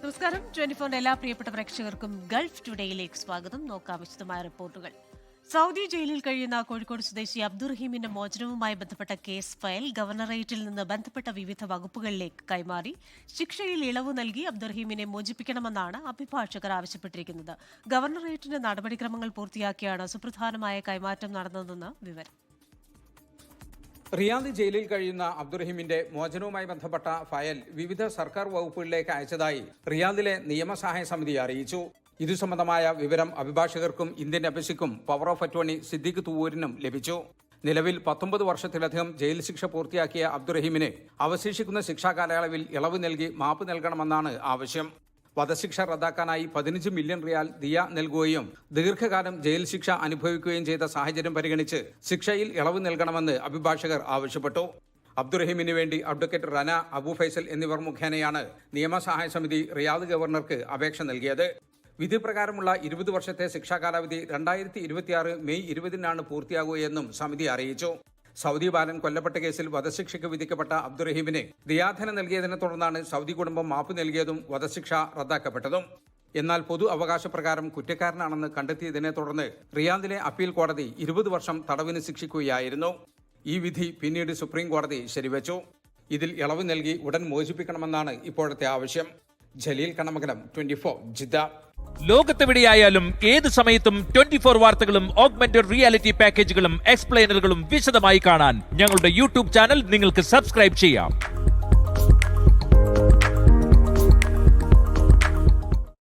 നമസ്കാരം. 24 എല്ലാ പ്രിയപ്പെട്ട പ്രേക്ഷകർക്കും ഗൾഫ് ടുഡേയിലേക്ക് സ്വാഗതം. നോക്കാം വിശദമായ റിപ്പോർട്ടുകൾ. സൗദി ജയിലിൽ കഴിയുന്ന കോഴിക്കോട് സ്വദേശി അബ്ദുറഹീമിന്റെ മോചനവുമായി ബന്ധപ്പെട്ട കേസ് ഫയൽ ഗവർണറേറ്റിൽ നിന്ന് ബന്ധപ്പെട്ട വിവിധ വകുപ്പുകളിലേക്ക് കൈമാറി ശിക്ഷയിൽ ഇളവ് നൽകി അബ്ദുറഹീമിനെ മോചിപ്പിക്കണമെന്നാണ് അഭിഭാഷകർ ആവശ്യപ്പെട്ടിരിക്കുന്നത്. ഗവർണറേറ്റിന്റെ നടപടിക്രമങ്ങൾ പൂർത്തിയാക്കിയാണ് സുപ്രധാനമായ കൈമാറ്റം നടന്നതെന്ന് വിവരം. റിയാദ് ജയിലിൽ കഴിയുന്ന അബ്ദുറഹീമിന്റെ മോചനവുമായി ബന്ധപ്പെട്ട ഫയൽ വിവിധ സർക്കാർ വകുപ്പുകളിലേക്ക് അയച്ചതായി റിയാദിലെ നിയമസഹായ സമിതി അറിയിച്ചു. ഇതു സംബന്ധമായ വിവരം അഭിഭാഷകർക്കും ഇന്ത്യൻ എംബസിക്കും പവർ ഓഫ് അറ്റോർണി സിദ്ദീഖ് തൂവൂരിനും ലഭിച്ചു. നിലവിൽ 19 വർഷത്തിലധികം ജയിൽ ശിക്ഷ പൂർത്തിയാക്കിയ അബ്ദുറഹീമിന് അവശേഷിക്കുന്ന ശിക്ഷാ കാലയളവിൽ ഇളവ് നൽകി മാപ്പ് നൽകണമെന്നാണ് ആവശ്യം. വധശിക്ഷ റദ്ദാക്കാനായി 15 മില്യൺ റിയാൽ ദിയ നൽകുകയും ദീർഘകാലം ജയിൽ ശിക്ഷ അനുഭവിക്കുകയും ചെയ്ത സാഹചര്യം പരിഗണിച്ച് ശിക്ഷയിൽ ഇളവ് നൽകണമെന്ന് അഭിഭാഷകർ ആവശ്യപ്പെട്ടു. അബ്ദുറഹീമിന് വേണ്ടി അഡ്വക്കേറ്റ് റന, അബു ഫൈസൽ എന്നിവർ മുഖേനയാണ് നിയമസഹായ സമിതി റിയാദ് ഗവർണർക്ക് അപേക്ഷ നൽകിയത്. വിധി പ്രകാരമുള്ള 20 വർഷത്തെ ശിക്ഷാ കാലാവധി 2026 മെയ് 20-നാണ് പൂർത്തിയാകുകയെന്നും സമിതി അറിയിച്ചു. സൗദി ബാലൻ കൊല്ലപ്പെട്ട കേസിൽ വധശിക്ഷയ്ക്ക് വിധിക്കപ്പെട്ട അബ്ദുറഹീമിന് ദിയാധനം നൽകിയതിനെ തുടർന്നാണ് സൗദി കുടുംബം മാപ്പ് നൽകിയതും വധശിക്ഷ റദ്ദാക്കപ്പെട്ടതും. എന്നാൽ പൊതു അവകാശപ്രകാരം കുറ്റക്കാരനാണെന്ന് കണ്ടെത്തിയതിനെ തുടർന്ന് റിയാദിലെ അപ്പീൽ കോടതി 20 വർഷം തടവിന് ശിക്ഷിക്കുകയായിരുന്നു. ഈ വിധി പിന്നീട് സുപ്രീം കോടതി ശരിവച്ചു. ഇതിൽ ഇളവ് നൽകി ഉടൻ മോചിപ്പിക്കണമെന്നാണ് ഇപ്പോഴത്തെ ആവശ്യം. ജലീൽ കണ്ണമംഗലം, 24 ജിദ്ദ. ലോകത്തെവിടെയായാലും ഏത് സമയത്തും 24 വാർത്തകളും ഓഗ്മെന്റഡ് റിയാലിറ്റി പാക്കേജുകളും എക്സ്പ്ലെയിനറുകളും വിശദമായി കാണാൻ ഞങ്ങളുടെ യൂട്യൂബ് ചാനൽ നിങ്ങൾക്ക് സബ്സ്ക്രൈബ് ചെയ്യാം.